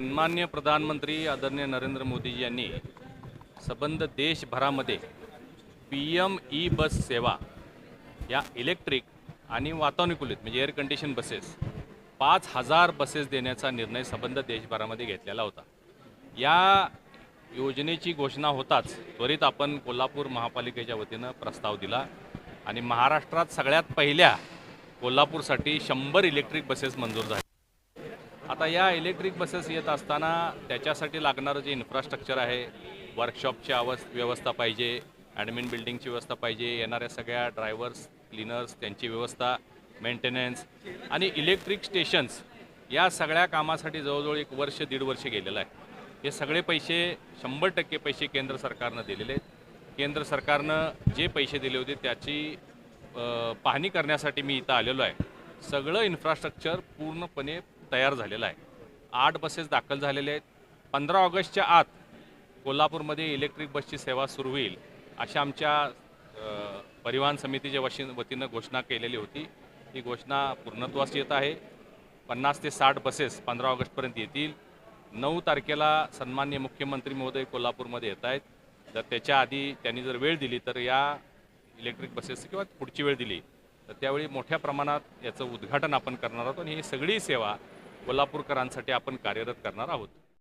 सन्माननीय प्रधानमंत्री आदरणीय नरेंद्र मोदीजी यांनी संबंध देशभरामध्ये PM ई बस सेवा या इलेक्ट्रिक आणि वातानुकूलित म्हणजे एअर कंडिशन बसेस 5,000 बसेस देण्याचा निर्णय संबंध देशभरामध्ये घेतलेला होता। या योजनेची घोषणा होताच त्वरित आपण कोल्हापूर महापालिकेच्या वतीनं प्रस्ताव दिला आणि महाराष्ट्रात सगळ्यात पहिल्या कोल्हापूरसाठी 100 इलेक्ट्रिक बसेस मंजूर झाले। आता या इलेक्ट्रिक बसेस येत असताना त्याच्यासाठी लागणारं जे इन्फ्रास्ट्रक्चर आहे, वर्कशॉपची व्यवस्था पाहिजे, ॲडमिन बिल्डिंगची व्यवस्था पाहिजे, येणाऱ्या सगळ्या ड्रायव्हर्स क्लीनर्स त्यांची व्यवस्था, मेंटेनन्स आणि इलेक्ट्रिक स्टेशन्स या सगळ्या कामासाठी जवळजवळ 1 वर्ष 1.5 वर्ष गेलेलं आहे। हे सगळे पैसे 100% पैसे केंद्र सरकारनं दिलेले आहेत। केंद्र सरकारनं जे पैसे दिले होते त्याची पाहणी करण्यासाठी मी इथं आलेलो आहे। सगळं इन्फ्रास्ट्रक्चर पूर्णपणे तयार झालेला आहे। 8 बसेस दाखल झालेले आहेत। 15 ऑगस्टच्या आत कोल्हापूरमध्ये इलेक्ट्रिक बसची सेवा सुरू होईल अशा आमच्या परिवहन समितीच्या वतीनं घोषणा केलेली होती। ही घोषणा पूर्णत्वास येत आहे। 50 ते 60 बसेस 15 ऑगस्टपर्यंत येतील। 9 तारखेला सन्माननीय मुख्यमंत्री महोदय कोल्हापूरमध्ये येत आहेत। तर त्याच्या आधी त्यांनी जर वेळ दिली तर या इलेक्ट्रिक बसेस किंवा पुढची वेळ दिली तर त्यावेळी मोठ्या प्रमाणात याचं उद्घाटन आपण करणार आहोत आणि ही सगळी सेवा कोल्हापूरकरांसाठी आपण कार्यरत करणार आहोत।